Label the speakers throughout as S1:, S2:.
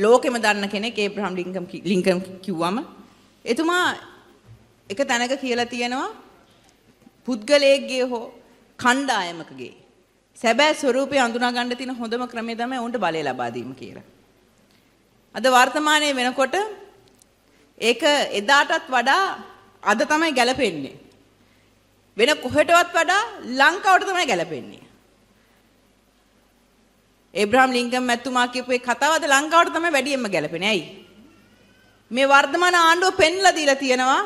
S1: ලෝකෙම දන්න කෙනෙක් ඒබ්‍රහම් ලින්කන් කිව්වම එතුමා එක තැනක කියලා තියෙනවා පුද්ගලයෙක්ගේ හෝ කණ්ඩායමකගේ සැබෑ ස්වරූපය අඳුනා ගන්න තියෙන හොඳම ක්‍රමය තමයි උන්ට බලය ලබා දීම කියලා. අද වර්තමානයේ වෙනකොට ඒක එදාටත් වඩා අද තමයි ගැලපෙන්නේ. වෙන කොහෙටවත් වඩා ලංකාවට තමයි ගැලපෙන්නේ. ඒබ්‍රහම් ලින්කන් මැතිතුමා කියපු ඒ කතාව අද ලංකාවට තමයි වැඩියෙන්ම ගැලපෙන්නේ. ඇයි? මේ වර්තමාන ආණ්ඩුව පෙන්ලා දීලා තියෙනවා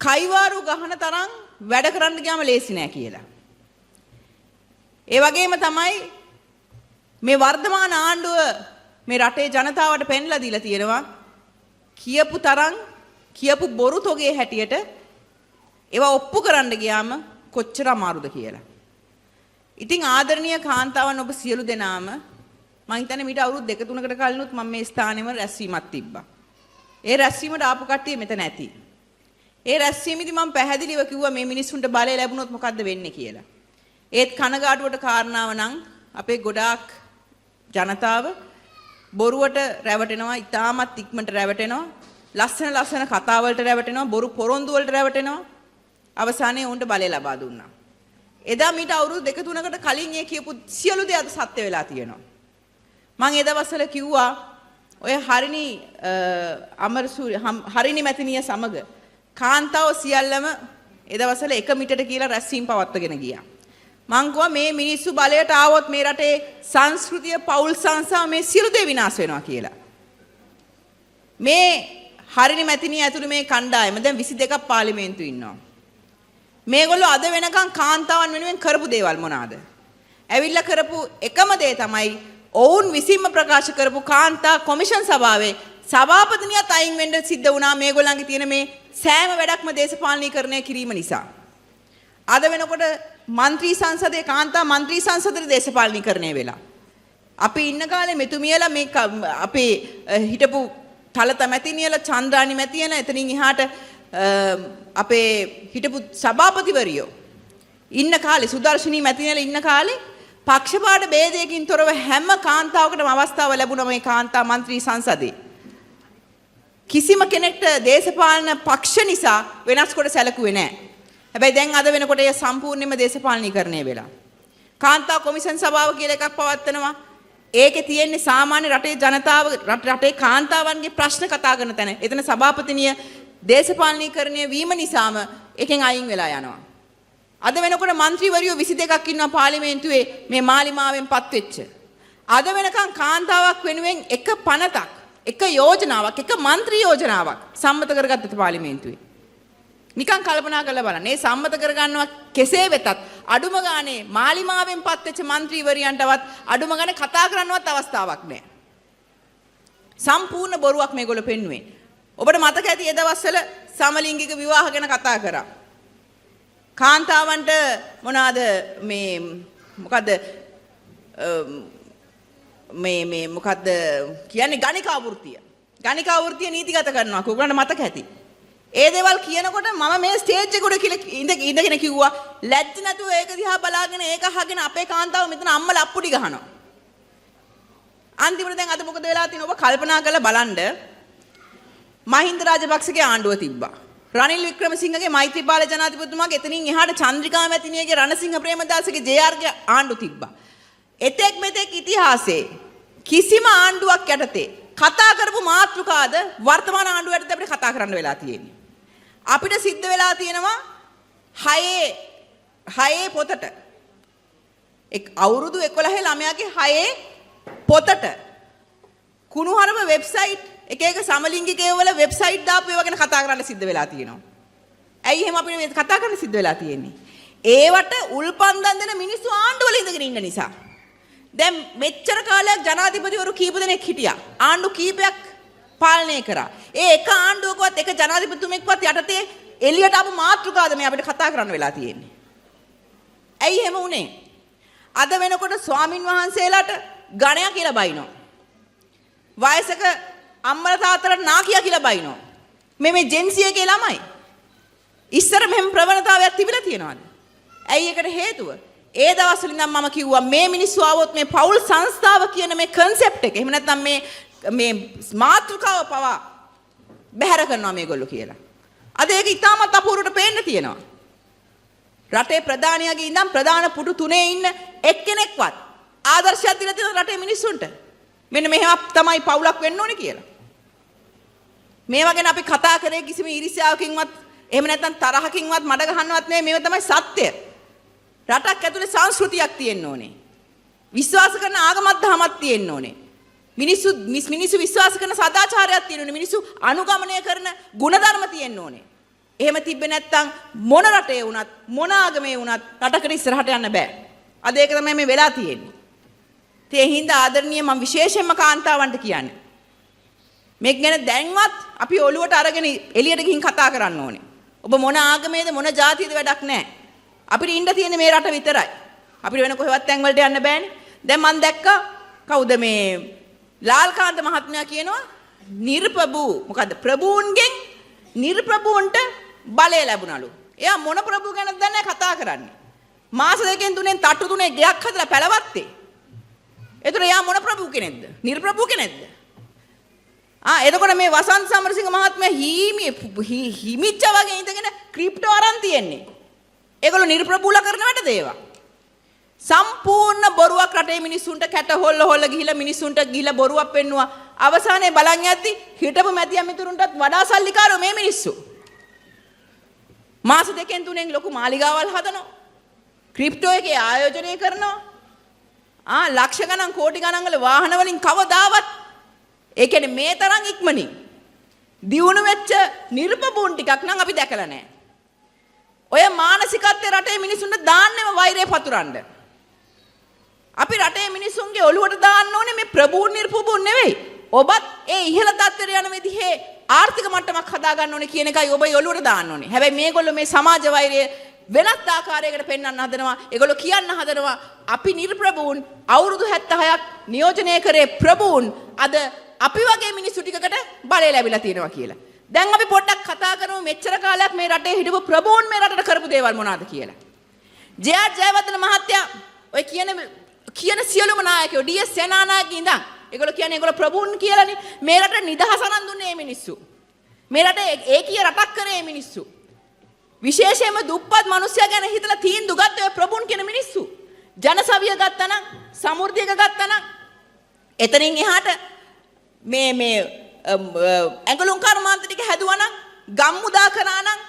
S1: කයිවාරු ගහන තරම් වැඩ කරන්න ගියාම ලේසි නෑ කියලා. ඒ වගේම තමයි මේ වර්තමාන ආණ්ඩුව මේ රටේ ජනතාවට පෙන්ලා දීලා තියෙනවා කියපු තරම් කියපු බොරු තොගේ හැටියට ඒවා ඔප්පු කරන්න ගියාම කොච්චර අමාරුද කියලා. ඉතින් ආදරණීය කාන්තාවන් ඔබ සියලු දෙනාම මම හිතන්නේ මීට අවුරුදු 2-3කට කලිනුත් මම මේ ස්ථානෙම රැස්වීමක් තිබ්බා. ඒ රැස්වීමට ආපු කට්ටිය මෙතන ඇති. ඒ රැස්වීමේදී මම පැහැදිලිව කිව්වා මේ මිනිස්සුන්ට බලය ලැබුණොත් මොකද්ද වෙන්නේ කියලා. ඒත් කනගාටුවට කාරණාව නම් අපේ ගොඩාක් ජනතාව බොරුවට රැවටෙනවා, ඉතාමත් ඉක්මනට රැවටෙනවා, ලස්සන කතා වලට රැවටෙනවා, බොරු පොරොන්දු වලට රැවටෙනවා. අවසානයේ උන්ට බලය ලබා දුන්නා. එදා මීට අවුරුදු 2-3කට කලින් ඒ කියපු සියලු දේ අද සත්‍ය වෙලා තියෙනවා. මම ඒ දවස්වල කිව්වා ඔය හරිනි මැතිනිය සමග කාන්තාව සියල්ලම ඒ දවස්වල එක මිටට කියලා රැස්වීම පවත්වාගෙන ගියා. මං කිව්වා මේ මිනිස්සු බලයට ආවොත් මේ රටේ සංස්කෘතිය, පෞල් සංස්ථා මේ සියලු දේ විනාශ වෙනවා කියලා. මේ හරිනි මැතිනිය ඇතුළු මේ කණ්ඩායම දැන් 22ක් පාර්ලිමේන්තුවේ ඉන්නවා. මේගොල්ලෝ අද වෙනකන් කාන්තාවන් වෙනුවෙන් කරපු දේවල් මොනවාද? ඇවිල්ලා කරපු එකම දේ තමයි ඔවුන් විසින්ම ප්‍රකාශ කරපු කාන්තා කොමිෂන් සභාවේ සභාපතිනියත් අයින් වෙන්න සිද්ධ වුණා මේගොල්ලන්ගේ තියෙන මේ සෑම වැඩක්ම දේශපාලනීකරණය කිරීම නිසා. අද වෙනකොට മന്ത്രി සංසදයේ කාන්තා മന്ത്രി සංසදයේ දේශපාලනීකරණය වෙලා. අපි ඉන්න කාලේ මෙතුමියලා මේ අපේ හිටපු තලත මැතිනියලා චන්ද්‍රානි මැතියන එතනින් එහාට අපේ හිටපු සභාපතිවරියෝ ඉන්න කාලේ සුදර්ශනී මැතිනියලා ඉන්න කාලේ පක්ෂපාත ભેදයකින් තොරව හැම කාන්තාවකටම අවස්ථාව ලැබුණා මේ කාන්තා മന്ത്രി සංසදේ. කිසිම කෙනෙක්ට දේශපාලන පක්ෂ නිසා වෙනස් කොට සැලකුවේ නැහැ. හැබැයි දැන් අද වෙනකොට ඒ සම්පූර්ණයෙන්ම දේශපාලනීකරණය වෙලා. කාන්තා කොමිෂන් සභාව කියලා එකක් පවත්වනවා. ඒකේ තියෙන්නේ සාමාන්‍ය රටේ ජනතාව රටේ කාන්තාවන්ගේ ප්‍රශ්න කතා කරන තැන. එතන සභාපතිනිය දේශපාලනීකරණය වීම නිසාම එකෙන් අයින් වෙලා යනවා. අද වෙනකොට മന്ത്രിවරියෝ 22ක් ඉන්නවා පාර්ලිමේන්තුවේ මේ මාලිමාවෙන් පත් වෙච්ච. අද වෙනකන් කාන්තාවක් වෙනුවෙන් එක පනතක්, එක යෝජනාවක්, එක മന്ത്രി යෝජනාවක් සම්මත කරගත්ත පාර්ලිමේන්තුවේ. නිකන් කල්පනා කරලා බලන්න. මේ සම්මත කරගන්නවා කෙසේ වෙතත් අඩුම ගානේ මාලිමාවෙන් පත් වෙච්ච മന്ത്രിවරියන්ටවත් අඩුම ගානේ කතා කරන්නවත් අවස්ථාවක් නැහැ. සම්පූර්ණ බොරුවක් මේගොල්ලෝ පෙන්නුවේ. ඔබට මතක ඇති ඒ දවස්වල සමලිංගික විවාහ ගැන කතා කරා. කාන්තාවන්ට මොනවාද මොකද්ද මොකද්ද කියන්නේ ගණිකා වෘත්තිය. ගණිකා වෘත්තිය නීතිගත කරනවා. ඔයගොල්ලන්ට මතක ඇති. ඒ දේවල් කියනකොට මම මේ ස්ටේජ් එක උඩ කියලා ඉඳගෙන කිව්වා ලැජ්ජ නැතුව ඒක දිහා බලාගෙන ඒක අහගෙන අපේ කාන්තාව මෙතන අම්මලා අප්පුඩි ගහනවා. අන්තිමට දැන් අද මොකද වෙලා තියෙන්නේ ඔබ කල්පනා කරලා බලන්න. මහින්ද රාජපක්ෂගේ ආණ්ඩුව තිබ්බා. රනිල් වික්‍රමසිංහගේ මෛත්‍රීපාල ජනාධිපතිතුමාගේ එතනින් එහාට චන්ද්‍රිකා මැතිනියගේ රණසිංහ ප්‍රේමදාසගේ ජේ.ආර්.ගේ ආණ්ඩු තිබ්බා. එතෙක් මෙතෙක් ඉතිහාසයේ කිසිම ආණ්ඩුවක් යටතේ කතා කරපු මාතෘකාද වර්තමාන ආණ්ඩුව යටතේ අපිට කතා කරන්න වෙලා තියෙන්නේ. අපිට සිද්ධ වෙලා තියෙනවා හයේ පොතට අවුරුදු 11 ළමයාගේ හයේ පොතට කුණුහරුප වෙබ්සයිට් එක සමලිංගිකයෝ වල වෙබ්සයිට් දාපු ඒවා ගැන කතා කරන්න සිද්ධ වෙලා තියෙනවා. ඇයි එහෙම අපිට කතා කරන්න සිද්ධ වෙලා තියෙන්නේ? ඒවට උල්පන්දම් දෙන මිනිස්සු ආණ්ඩුවල ඉඳගෙන ඉන්න නිසා. දැන් මෙච්චර කාලයක් ජනාධිපතිවරු කීප දෙනෙක් හිටියා. ආණ්ඩු කීපයක් පාලනය කරා. ඒ එක ආණ්ඩුවකවත් එක ජනාධිපතිතුමෙක්වත් යටතේ එළියට ආපු මාතෘකාද මේ අපිට කතා කරන්න වෙලා තියෙන්නේ. ඇයි එහෙම වුනේ? අද වෙනකොට ස්වාමින් වහන්සේලාට ගණයා කියලා බයිනෝ. වයසක අම්මලා තාත්තලාට නාකියා කියලා බයිනෝ. මේ ජෙන්සියගේ ළමයි. ඉස්සර මෙහෙම ප්‍රවණතාවයක් තිබිලා තියෙනවද? ඇයි ඒකට හේතුව? ඒ දවස්වල ඉඳන් මම කිව්වා මේ මිනිස්සු ආවොත් මේ පෞල් සංස්ථාව කියන මේ concept එක එහෙම නැත්නම් මේ මාතෘකාව පවා බැහැර කරනවා මේගොල්ලෝ කියලා. අද ඒක ඉතාමත් අපූර්වට පේන්න තියෙනවා. රටේ ප්‍රධානියාගේ ඉඳන් ප්‍රධාන පුටු තුනේ ඉන්න එක්කෙනෙක්වත් ආදර්ශයක් දීලා තියෙන රටේ මිනිස්සුන්ට මෙන්න මෙහෙම තමයි පවුලක් වෙන්න ඕනේ කියලා. මේවා ගැන අපි කතා කරේ කිසිම ඊර්ෂ්‍යාවකින්වත් එහෙම නැත්නම් තරහකින්වත් මඩ ගහන්නවත් නෙමෙයි මේව තමයි සත්‍ය. රටක් ඇතුලේ සංස්කෘතියක් තියෙන්න ඕනේ. විශ්වාස කරන ආගමක් දහමක් තියෙන්න ඕනේ. මිනිස්සු විශ්වාස කරන සදාචාරයක් තියෙන්න ඕනේ. මිනිස්සු අනුගමනය කරන ගුණධර්ම තියෙන්න ඕනේ. එහෙම තිබ්බේ නැත්නම් මොන රටේ වුණත් මොන ආගමේ වුණත් රටකට ඉස්සරහට යන්න බෑ. අද ඒක තමයි මේ වෙලා තියෙන්නේ. ඒ හින්දා ආදරණීය මම විශේෂයෙන්ම කාන්තාවන්ට කියන්නේ. මේක ගැන දැන්වත් අපි ඔළුවට අරගෙන එළියට ගිහින් කතා කරන්න ඕනේ. ඔබ මොන ආගමේද මොන ජාතියද වැඩක් නැහැ. අපිට ඉන්න තියෙන්නේ මේ රට විතරයි. අපිට වෙන කොහෙවත් තැන් වලට යන්න බෑනේ. දැන් මම දැක්කා කවුද මේ ලාල්කාන්ත මහත්මයා කියනවා නිර්ප්‍රභූ මොකද්ද ප්‍රභූන්ගෙන් නිර්ප්‍රභූන්ට බලය ලැබුණලු. එයා මොන ප්‍රභූ ගැනද දන්නේ කතා කරන්නේ. මාස දෙකෙන් තුනෙන් තට්ටු තුනේ ගෙයක් හදලා පැලවත්තේ. ඒතර එයා මොන ප්‍රභූ කෙනෙක්ද? නිර්ප්‍රභූ කෙනෙක්ද? එතකොට මේ වසන්ත සමරසිංහ මහත්මයා හිමිච්ච වගේ ඉඳගෙන ක්‍රිප්ටෝ අරන් තියන්නේ. ඒගොල්ලෝ නිර්ප්‍රභූලා කරන වැඩද ඒවා? සම්පූර්ණ බොරුවක් රටේ මිනිස්සුන්ට කැට හොල්ල ගිහිලා මිනිස්සුන්ට ගිහිලා බොරුවක් පෙන්නුවා. අවසානයේ බලන් යද්දි හිටපු මැතියා මිතුරුන්ටත් වඩා සල්ලිකාරෝ මේ මිනිස්සු. මාස දෙකෙන් තුනෙන් ලොකු මාලිගාවල් හදනවා. ක්‍රිප්ටෝ එකේ ආයෝජනය කරනවා. ලක්ෂ ගණන් කෝටි ගණන් වල වාහන වලින් කවදාවත් ඒ කියන්නේ මේ තරම් ඉක්මනින් දියුණු වෙච්ච නිර්පබුන් ටිකක් නම් අපි දැකලා නැහැ. ඔය මානසිකත්වයේ රටේ මිනිසුන්ට දාන්නෙම වෛරය පතුරන්න. අපි රටේ මිනිසුන්ගේ ඔළුවට දාන්න ඕනේ මේ ප්‍රභූන් නිර්පබුන් නෙවෙයි. ඔබත් ඒ ඉහළ තත්ත්වයට යන විදිහේ ආර්ථික මට්ටමක් හදා ගන්න ඕනේ කියන එකයි ඔබ ඔළුවට දාන්න ඕනේ. හැබැයි මේගොල්ලෝ මේ සමාජ වෛරය වෙනත් ආකාරයකට පෙන්වන්න හදනවා. ඒගොල්ලෝ කියන්න හදනවා අපි නිර්ප්‍රභූන් අවුරුදු 76ක් නියෝජනය කරේ ප්‍රභූන් අද අපි වගේ මිනිස්සු ටිකකට බලය ලැබිලා තියෙනවා කියලා. දැන් අපි පොඩ්ඩක් කතා කරමු මෙච්චර කාලයක් මේ රටේ හිටපු ප්‍රභූන් මේ රටට කරපු දේවල් මොනවාද කියලා. ජේ.ආර්. ජයවර්ධන මහත්තයා ඔය කියන සියලුම නායකයෝ ඩී.එස්. සේනානායක ඉඳන් ඒගොල්ලෝ කියන්නේ ඒගොල්ලෝ ප්‍රභූන් කියලානේ මේ රට නිදහස අරන් දුන්නේ මේ මිනිස්සු. මේ රටේ ඒකීය රටක් කරේ මේ මිනිස්සු. විශේෂයෙන්ම දුප්පත් මිනිස්සයා ගැන හිතලා තීන්දුව ගත්ත ඔය ප්‍රභූන් කියන මිනිස්සු. ජනසවිය ගත්තා නම් සමෘද්ධියක ගත්තා නම් එතනින් එහාට මේ ඇඟලුම් කර්මාන්ත ටික හැදුවා නම් ගම්මුදා කරා නම්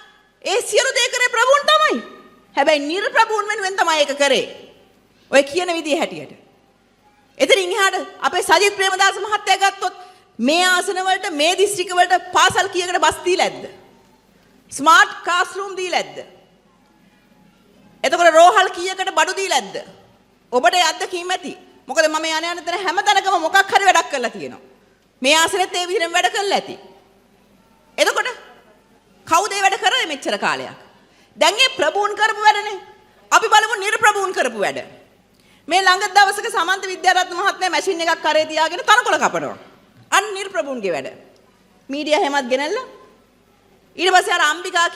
S1: ඒ සියලු දේ කරේ ප්‍රභූන් තමයි. හැබැයි නිර්ප්‍රභූන් වෙනුවෙන් තමයි ඒක කරේ. ඔය කියන විදිහ හැටියට. එතනින් එහාට අපේ සජිත් ප්‍රේමදාස මහත්තයා ගත්තොත් මේ ආසන වලට මේ දිස්ත්‍රික්ක වලට පාසල් කීයකට බස් දීලා ඇද්ද? ස්මාර්ට් ක්ලාස්රූම් දීලා ඇද්ද? එතකොට රෝහල් කීයකට බඩු දීලා ඇද්ද? ඔබට අත්දැකීම් ඇති. මොකද මම යන තැන හැම තැනකම මොකක් හරි වැඩක් කරලා තියෙනවා. මේ ආසනෙත් ඒ විදිහෙම වැඩ කරලා ඇති. එතකොට කවුද ඒ වැඩ කරන්නේ මෙච්චර කාලයක්? දැන් මේ ප්‍රභූන් කරපු වැඩනේ. අපි බලමු නිර්ප්‍රභූන් කරපු වැඩ. මේ ළඟ දවසක සමන්ත විද්‍යාරත්න මහත්මයා මැෂින් එකක් කරේ තියාගෙන තනකොළ කපනවා. අන්න නිර්ප්‍රභූන්ගේ වැඩ. මීඩියා හැමත් ගෙනල්ලා ඊට පස්සේ අර අම්බිකා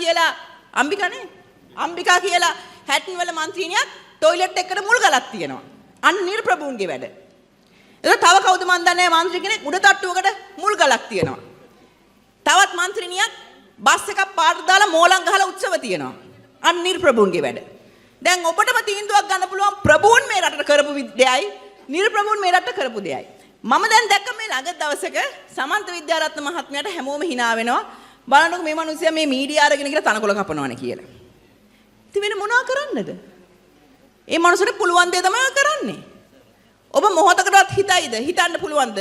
S1: කියලා හැටන් වල മന്ത്രിනියක් টয়ලට් එකකට මුල් ගලක් තියෙනවා. අන්න නිර්ප්‍රභූන්ගේ වැඩ. ඒක තව කවුද මන් දන්නේ නැහැ മന്ത്രി කෙනෙක් උඩ තට්ටුවකට මුල් ගලක් තියෙනවා. තවත් മന്ത്രിනියක් බස් එකක් පාට දාලා මෝලම් ගහලා උත්සව තියෙනවා. අන්න නිර්ප්‍රභූන්ගේ වැඩ. දැන් ඔබටම තීන්දුවක් ගන්න පුළුවන් ප්‍රභූන් මේ රටට කරපු දෙයයි නිර්ප්‍රභූන් මේ රටට කරපු දෙයයි. මම දැන් දැක්ක මේ ළඟ දවසක සමන්ත විද්‍යාරත්න මහත්මයාට හැමෝම hina වෙනවා. බලන්නකො මේ මිනිස්සයා මේ මීඩියා අරගෙන කියලා තනකොළ කපනවානේ කියලා. ඉතින් වෙන මොනවා කරන්නද? ඒ මනුස්සට පුළුවන් දේ තමයි කරන්නේ. ඔබ මොහොතකටවත් හිතන්න පුළුවන්ද?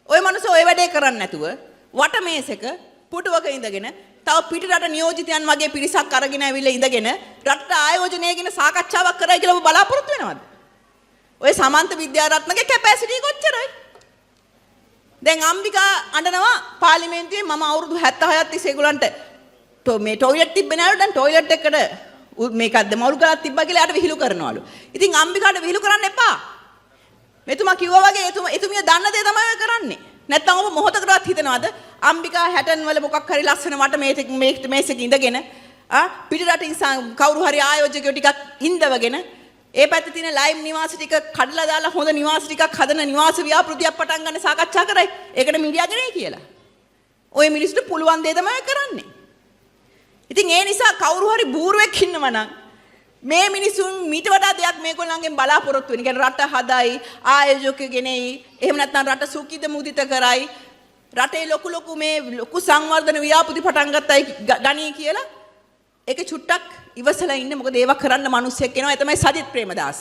S1: ওই මනුස්ස ওই වැඩේ කරන්නේ නැතුව වටමේසෙක පුටුවක ඉඳගෙන තව පිටරට නියෝජිතයන් වගේ පිරිසක් අරගෙන ඇවිල්ලා ඉඳගෙන රටට ආයෝජනය ගැන සාකච්ඡාවක් කරයි කියලා ඔබ බලාපොරොත්තු වෙනවද? ඔය සමන්ත විද්‍යාරත්නගේ කැපැසිටි කොච්චරයි? දැන් අම්බිකා අඬනවා පාර්ලිමේන්තුවේ මම අවුරුදු 76ක් තිස්සේ ඒගොල්ලන්ට මේ টয়ලට් තිබ්බේ නෑලු දැන් টয়ලට් එකට මේකක්ද මවුල් ගලක් තිබ්බා කියලා යාට විහිළු කරනවලු. ඉතින් අම්බිකාට විහිළු කරන්න එපා. මෙතුමා කිව්වා වගේ එතුමිය දන්න දේ තමයි කරන්නේ. නැත්තම් ඔබ මොහොතකටවත් හිතනවද අම්බිකා හැටන් වල මොකක් හරි ලස්සන වට මේසෙක ඉඳගෙන පිටරටින් කවුරු හරි ආයෝජකයෝ ටිකක් ඉඳවගෙන ඒ පැත්තේ තියෙන ලයිම් නිවාස ටික කඩලා දාලා හොඳ නිවාස ටිකක් හදන නිවාස ව්‍යාපෘතියක් පටන් ගන්න සාකච්ඡා කරයි. ඒකට මීඩියා ගනේ කියලා. ඔය මිනිස්සුන්ට පුළුවන් දේ තමයි කරන්නේ. ඉතින් ඒ නිසා කවුරු හරි බූරුවෙක් ඉන්නවා නම් මේ මිනිසුන් මීට වඩා දෙයක් මේගොල්ලන්ගෙන් බලාපොරොත්තු වෙන. කියන්නේ රට හදයි, ආයෝජකගෙනෙයි, එහෙම නැත්නම් රට සුඛිත මුදිත කරයි, රටේ ලොකු මේ ලොකු සංවර්ධන ව්‍යාපෘති පටන් ගත්තයි ගණී කියලා ඒක චුට්ටක් ඉවසලා ඉන්න. මොකද ඒවා කරන්න මිනිස්සෙක් එනවා. ඒ තමයි සජිත් ප්‍රේමදාස.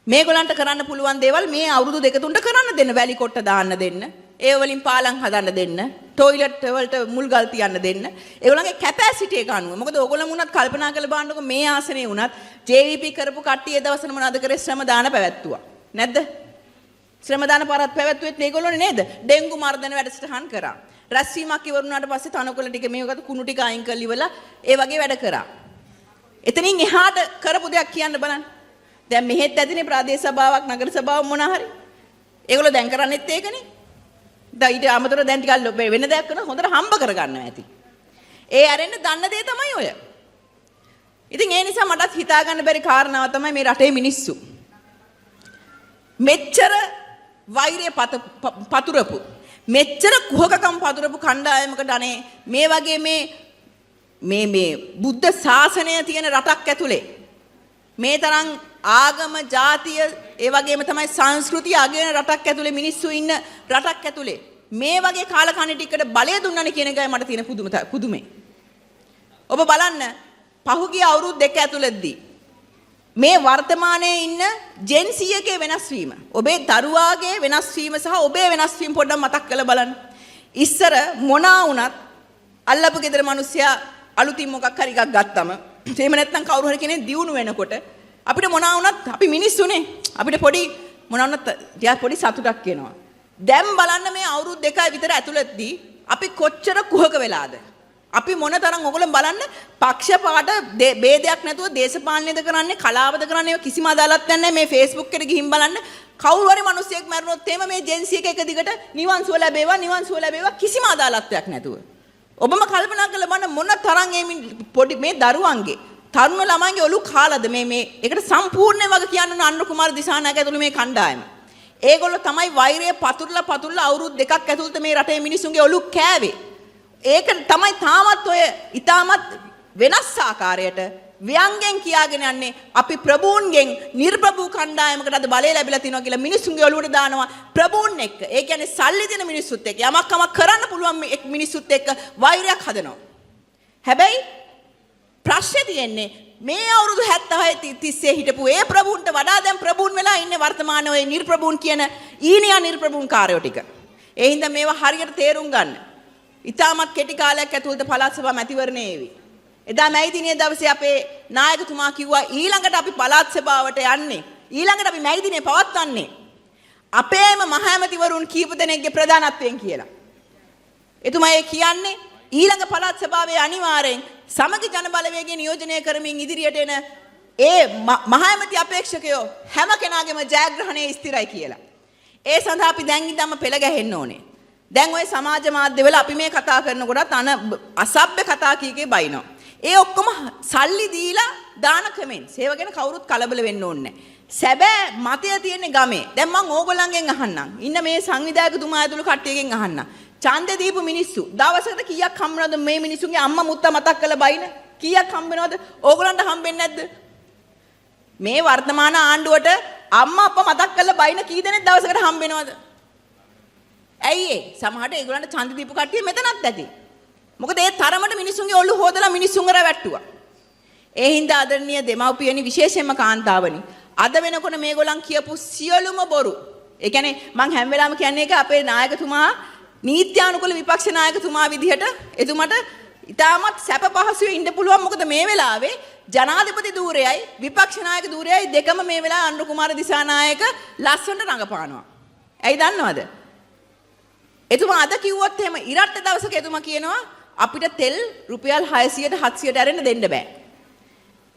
S1: මේගොල්ලන්ට කරන්න පුළුවන් දේවල් මේ අවුරුදු දෙක තුනට කරන්න දෙන්න. වැලි කොට්ට දාන්න දෙන්න. ඒ වලින් පාලම් හදන්න දෙන්න. ටොයිලට් වලට මුල් ගල් තියන්න දෙන්න. ඒගොල්ලන්ගේ කැපැසිටි එක අනුව. මොකද ඕගොල්ලෝ මුණත් කල්පනා කරලා බලන්නකො මේ ආසනේ වුණත් JVP කරපු කට්ටිය ඒ දවස්වල මොනවද කරේ? ශ්‍රම දාන පැවැත්තුවා. නැද්ද? ශ්‍රම දාන පාරත් පැවැත්වුවෙත් මේගොල්ලෝනේ නේද? ඩෙන්ගු මර්ධන වැඩසටහන් කරා. රැස්වීමක් ඉවරුනාට පස්සේ තනකොළ ටික මේකට කුණු ටික අයින් කරලා ඉවලා ඒ වගේ වැඩ කරා. එතනින් එහාට කරපු දෙයක් කියන්න බලන්න. දැන් මෙහෙත් ඇදිනේ ප්‍රාදේශ සභාවක් නගර සභාවක් මොනවා හරි. ඒගොල්ලෝ දැන් කරන්නේත් ඒකනේ. දැන් ඊට අමතරව දැන් ටිකක් වෙන දෙයක් කරන හොඳට හම්බ කරගන්නවා ඇති. ඒ අරෙන්න දන්න දේ තමයි ඔය. ඉතින් ඒ නිසා මටත් හිතා ගන්න බැරි කාරණාව තමයි මේ රටේ මිනිස්සු. මෙච්චර වෛරය පතුරපු මෙච්චර කුහකකම් පතුරපු කණ්ඩායමකට අනේ මේ වගේ මේ බුද්ධ ශාසනය තියෙන රටක් ඇතුලේ මේ තරම් ආගම ජාතිය ඒ වගේම තමයි සංස්කෘතිය අගයන රටක් ඇතුලේ මිනිස්සු ඉන්න රටක් ඇතුලේ මේ වගේ කාලකණ්ණි ටිකට බලය දුන්නනේ කියන එකයි මට තියෙන පුදුමේ. ඔබ බලන්න පහුගිය අවුරුදු දෙක ඇතුළතදී මේ වර්තමානයේ ඉන්න ජෙන් Z එකේ වෙනස් වීම, ඔබේ දරුවාගේ වෙනස් වීම සහ ඔබේ වෙනස් වීම පොඩ්ඩක් මතක් කරලා බලන්න. ඉස්සර මොනා වුණත් අල්ලපු ගෙදර මිනිස්සයා අලුතින් මොකක් හරි එකක් ගත්තම එහෙම නැත්නම් කවුරු හරි කෙනෙක් දියුණු වෙනකොට අපිට මොනවා වුණත් අපි මිනිස්සුනේ අපිට පොඩි මොනවා වුණත් ටිකක් පොඩි සතුටක් එනවා. දැන් බලන්න මේ අවුරුදු දෙකයි විතර ඇතුළතදී අපි කොච්චර කුහක වෙලාද? අපි මොනතරම් ඔයගොල්ලෝ බලන්න පක්ෂපාත ભેදයක් නැතුව දේශපාලනයද කරන්නේ කලාවද කරන්නේ කිසිම අදාළත්වයක් නැහැ. මේ Facebook එකට ගිහින් බලන්න කවුරු හරි මිනිහෙක් මැරුණොත් එහෙම මේ ජෙන්සි එක දිගට නිවන් සුව ලැබේවා කිසිම අදාළත්වයක් නැතුව. ඔබම කල්පනා කරලා බලන්න මොන තරම් මේ පොඩි මේ දරුවන්ගේ තරුණ ළමයින්ගේ ඔලු කාලද මේ ඒකට සම්පූර්ණ වගේ කියන්න ඕන අනුර කුමාර දිසානායක ඇතුළු මේ කණ්ඩායම. ඒගොල්ලෝ තමයි වෛරය පතුරලා අවුරුදු දෙකක් ඇතුළත මේ රටේ මිනිසුන්ගේ ඔලු කෑවේ. ඒක තමයි තාමත් ඔය ඊටමත් වෙනස් ආකාරයට ව්‍යංගෙන් කියාගෙන යන්නේ අපි ප්‍රභූන්ගෙන් නිර්ප්‍රභූ කණ්ඩායමකට අද බලය ලැබිලා තිනවා කියලා මිනිසුන්ගේ ඔළුවට දානවා ප්‍රභූන් එක්ක. ඒ කියන්නේ සල්ලි දෙන මිනිස්සුත් එක්ක යමක් කරන්න පුළුවන් මිනිස්සුත් එක්ක වෛරයක් හදනවා. හැබැයි ප්‍රශ්නේ තියෙන්නේ මේ අවුරුදු 76 30 හිටපු ඒ ප්‍රභූන්ට වඩා දැන් ප්‍රභූන් වෙලා ඉන්නේ වර්තමානයේ ඔය නිර්ප්‍රභූන් කියන ඊනියා නිර්ප්‍රභූන් කාර්යෝ ටික. ඒ හින්දා මේවා හරියට තේරුම් ගන්න. ඉතාමත් කෙටි කාලයක් ඇතුළත පළාත් සභා මැතිවරණය ඒවි. එදා මැයි දිනේ දවසේ අපේ නායකතුමා කිව්වා ඊළඟට අපි පළාත් සභාවට යන්නේ. ඊළඟට අපි මැයි දිනේ පවත්වන්නේ අපේම මහ ඇමතිවරුන් කීප දෙනෙක්ගේ ප්‍රධානත්වයෙන් කියලා. එතුමා ඒ කියන්නේ ඊළඟ පළාත් සභාවේ අනිවාර්යෙන් සමගි ජන බලවේගය නියෝජනය කරමින් ඉදිරියට එන ඒ මහ ඇමති අපේක්ෂකයෝ හැම කෙනාගේම ජයග්‍රහණය ස්ථිරයි කියලා. ඒ සඳහා අපි දැන් ඉඳන්ම පෙළ ගැහෙන්න ඕනේ. දැන් ওই සමාජ මාධ්‍යවල අපි මේ කතා කරනකොටත් අසභ්‍ය කතා කීකේ බයිනවා. ඒ ඔක්කොම සල්ලි දීලා දාන කමෙන්ට්ස්. ඒව ගැන කවුරුත් කලබල වෙන්න ඕනේ නැහැ. සැබෑ මතය තියෙන්නේ ගමේ. දැන් මම ඕගොල්ලන්ගෙන් අහන්නම්. ඉන්න මේ සංවිධායකතුමා ඇතුළු කට්ටියගෙන් අහන්නම්. ඡන්දේ දීපු මිනිස්සු දවසකට කීයක් හම්බ වෙනවද මේ මිනිස්සුන්ගේ අම්මා මුත්තා මතක් කරලා බයින? කීයක් හම්බ වෙනවද? ඕගොල්ලන්ට හම්බෙන්නේ නැද්ද? මේ වර්තමාන ආණ්ඩුවට අම්මා අප්පා මතක් කරලා බයින කී දෙනෙක් දවසකට හම්බ වෙනවද? ඇයි ඒ සමහරට ඒගොල්ලන්ට ඡන්ද දීපු කට්ටිය මෙතනත් ඇති. මොකද ඒ තරමට මිනිසුන්ගේ ඔළුව හොදලා මිනිසුන් අර වැට්ටුවා. ඒ හින්දා ආදරණීය දෙමව්පියනි විශේෂයෙන්ම කාන්තාවනි අද වෙනකොට මේගොල්ලන් කියපු සියලුම බොරු. ඒ කියන්නේ මං හැම වෙලාවෙම කියන්නේ ඒක අපේ නායකතුමා නීත්‍යානුකූල විපක්ෂ නායකතුමා විදිහට එතුමට ඉතාමත් සැප පහසුවේ ඉන්න පුළුවන්. මොකද මේ වෙලාවේ ජනාධිපති ධූරයයි විපක්ෂ නායක ධූරයයි දෙකම මේ වෙලාවේ අනුර කුමාර දිසානායක ලස්සනට රඟපානවා. ඇයි දන්නවද? එතුමා අද කිව්වොත් එහෙම ඉරට්ට දවසක එතුමා කියනවා අපිට තෙල් රුපියල් 600ට 700ට අරෙන්න දෙන්න බෑ.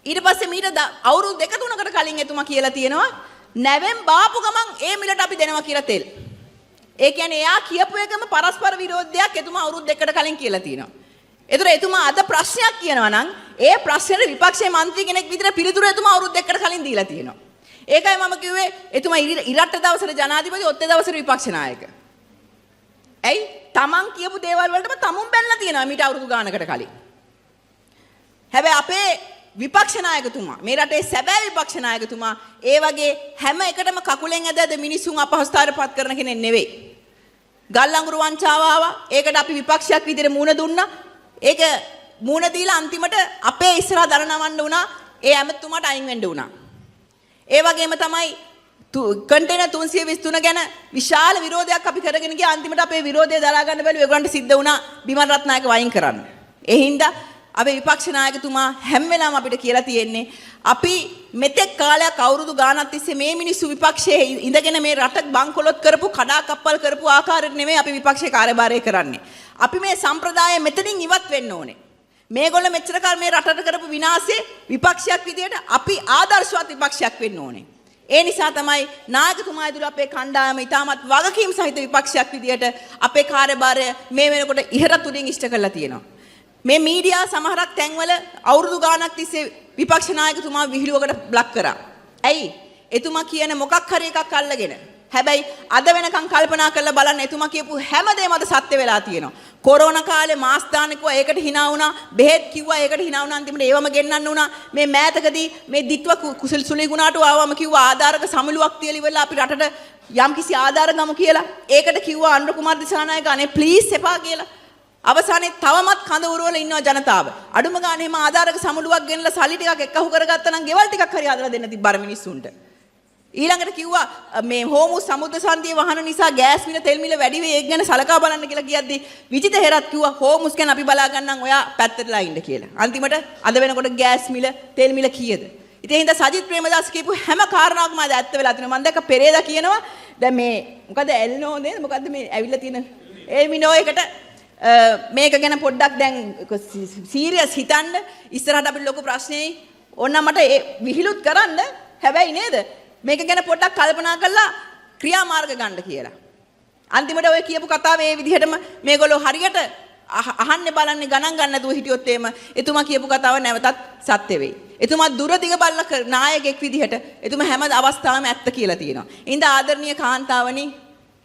S1: ඊට පස්සේ මීට අවුරුදු 2-3කට කලින් එතුමා කියලා තියෙනවා නැවෙන් බාපු ගමන් ඒ මිලට අපි දෙනවා කියලා තෙල්. ඒ කියන්නේ එයා කියපු එකම පරස්පර විරෝධයක් එතුමා අවුරුදු 2කට කලින් කියලා තියෙනවා. ඒතර එතුමා අද ප්‍රශ්නයක් කියනවා නම් ඒ ප්‍රශ්නෙට විපක්ෂයේ മന്ത്രി කෙනෙක් විදිහට පිළිතුරු එතුමා අවුරුදු දෙකකට කලින් දීලා තියෙනවා. ඒකයි මම කිව්වේ එතුමා ඉරට්ට දවසට ජනාධිපති ඔත්තේ දවසට විපක්ෂ නායක. ඇයි? තමන් කියපු දේවල් වලටම තමුන් බැලලා තියෙනවා මීට අවුරුදු ගානකට කලින්. හැබැයි අපේ විපක්ෂ නායකතුමා මේ රටේ සැබෑ විපක්ෂ නායකතුමා ඒ වගේ හැම එකටම කකුලෙන් ඇදද මිනිසුන් අපහසුතාවයටපත් කරන කෙනෙක් නෙවෙයි. ගල්අඟුරු වංචාව ආවා. ඒකට අපි විපක්ෂයක් විදිහට මූණ දුන්නා. ඒක මූණ දීලා අන්තිමට අපේ ඉස්සරහා දරනවන්න වුණා. ඒ ඇමතුමාට අයින් වෙන්න වුණා. ඒ වගේම තමයි කන්ටේනර් 323 ගැන විශාල විරෝධයක් අපි කරගෙන ගියා. අන්තිමට අපේ විරෝධය දරා ගන්න බැලුව ඒගොල්ලන්ට සිද්ධ වුණා බිමල් රත්නායක වයින් කරන්න. ඒ හින්දා අපේ විපක්ෂ නායකතුමා හැම වෙලාවම අපිට කියලා තියෙන්නේ අපි මෙතෙක් කාලයක් අවුරුදු ගාණක් තිස්සේ මේ මිනිස්සු විපක්ෂයේ ඉඳගෙන මේ රට බංකොලොත් කරපු කඩාකප්පල් කරපු ආකාරයට නෙමෙයි අපි විපක්ෂේ කාර්යභාරය කරන්නේ. අපි මේ සම්ප්‍රදාය මෙතනින් ඉවත් වෙන්න ඕනේ. මේගොල්ලෝ මෙච්චර කාල මේ රටට කරපු විනාශේ විපක්ෂයක් විදියට අපි ආදර්ශවත් විපක්ෂයක් වෙන්න ඕනේ. ඒ නිසා තමයි නායකතුමා ඇතුළු අපේ කණ්ඩායම ඉතාමත් වගකීම් සහිත විපක්ෂයක් විදියට අපේ කාර්යභාරය මේ වෙනකොට ඉහළට උඩින් ඉෂ්ට කරලා තියෙනවා. මේ මීඩියා සමහරක් තැන්වල අවුරුදු ගාණක් තිස්සේ විපක්ෂ නායකතුමා විහිළුවකට බ්ලොක් කරා. ඇයි? එතුමා කියන මොකක් හරි එකක් අල්ලගෙන. හැබැයි අද වෙනකන් කල්පනා කරලා බලන්න එතුමා කියපු හැමදේම අද සත්‍ය වෙලා තියෙනවා. කොරෝනා කාලේ මාස් දාන්න කිව්වා ඒකට hina වුණා. බෙහෙත් කිව්වා ඒකට hina වුණා. අන්තිමට ඒවම ගෙන්නන්න වුණා. මේ මෑතකදී මේ දිත්ව කුසල් සුලිගුණාට ආවම කිව්වා ආධාරක සමුළුවක් තියලා ඉවරලා අපි රටට යම්කිසි ආධාර ගමු කියලා. ඒකට කිව්වා අනුර කුමාර දිසානායක අනේ ප්ලීස් එපා කියලා. අවසානයේ තවමත් කඳ උරවල ඉන්නවා ජනතාව. අඩුම ගානේ එහෙම ආධාරක සමුළුවක් ගෙනලා සල්ලි ටිකක් එක්කහු කරගත්තා නම් ගෙවල් ටිකක් හරි හදලා දෙන්න තිබ්බර මිනිස්සුන්ට. ඊළඟට කිව්වා මේ හෝමුස් සමුද්‍ර සංධියේ වහන නිසා ගෑස් මිල තෙල් මිල වැඩි වෙයි ඒක ගැන සලකා බලන්න කියලා කියද්දි විජිත හේරත් කිව්වා හෝමුස් ගැන අපි බලා ගන්නම් ඔයා පැත්තටලා ඉන්න කියලා. අන්තිමට අද වෙනකොට ගෑස් මිල තෙල් මිල කීයද? ඉතින් හින්දා සජිත් ප්‍රේමදාස කියපු හැම කාරණාවකම අද ඇත්ත වෙලා තිනවා. මම දැක්ක පෙරේදා කියනවා දැන් මේ මොකද එල්නෝ නේද? මොකද්ද මේ ඇවිල්ලා තියෙන එල්මිනෝ එකට මේක ගැන පොඩ්ඩක් දැන් සීරියස් හිතන්න ඉස්සරහට අපිට ලොකු ප්‍රශ්නයයි. ඕන්න මට විහිළුත් කරන්න හැබැයි නේද? මේක ගැන පොඩ්ඩක් කල්පනා කරලා ක්‍රියාමාර්ග ගන්න කියලා. අන්තිමට ඔය කියපු කතාව මේ විදිහටම මේගොල්ලෝ හරියට අහන්නේ බලන්නේ ගණන් ගන්න නැතුව හිටියොත් එහෙම එතුමා කියපු කතාව නැවතත් සත්‍ය වෙයි. එතුමා දුරදිග බලලා නායකයෙක් විදිහට එතුමා හැම අවස්ථාවෙම ඇත්ත කියලා තියෙනවා. ඉතින් ආදරණීය කාන්තාවනි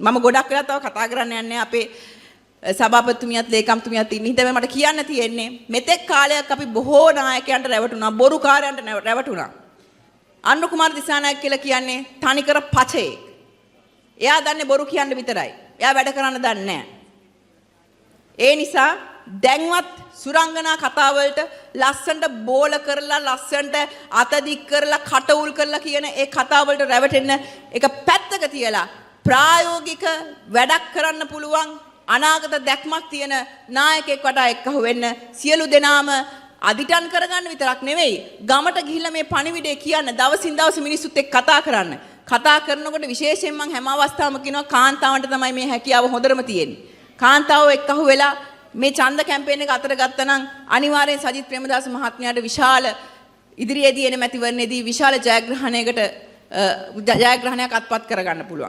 S1: මම ගොඩක් වෙලා තව කතා කරන්න යන්නේ අපේ සභාපතිතුමියත් ලේකම්තුමියත් ඉන්න හින්දා මට කියන්න තියෙන්නේ මෙතෙක් කාලයක් අපි බොහෝ නායකයන්ට රැවටුණා බොරුකාරයන්ට රැවටුණා. අනුර කුමාර දිසානායක කියලා කියන්නේ තනිකර පචේ. එයා දන්නේ බොරු කියන්න විතරයි. එයා වැඩ කරන්න දන්නේ නැහැ. ඒ නිසා දැන්වත් සුරංගනා කතා වලට ලස්සනට බෝල කරලා ලස්සනට අත දික් කරලා කට උල් කරලා කියන ඒ කතා වලට රැවටෙන්න ඒක පැත්තක තියලා ප්‍රායෝගික වැඩක් කරන්න පුළුවන් අනාගත දැක්මක් තියෙන නායකයෙක් වටා එක්කහුව වෙන්න සියලු දෙනාම අදිටන් කරගන්න විතරක් නෙවෙයි ගමට ගිහිල්ලා මේ පණිවිඩය කියන්න දවසින් දවස මිනිස්සුත් එක්ක කතා කරන්න. කතා කරනකොට විශේෂයෙන් මම හැම අවස්ථාවකම කියනවා කාන්තාවන්ට තමයි මේ හැකියාව හොඳටම තියෙන්නේ. කාන්තාවෝ එක්කහුව වෙලා මේ ඡන්ද කැම්පේන් එක අතර ගත්තා නම් අනිවාර්යෙන් සජිත් ප්‍රේමදාස මහත්මයාට විශාල ඉදිරියේදී එන මැතිවරණයේදී විශාල ජයග්‍රහණයකට ජයග්‍රහණයක් අත්පත් කරගන්න පුළුවන්.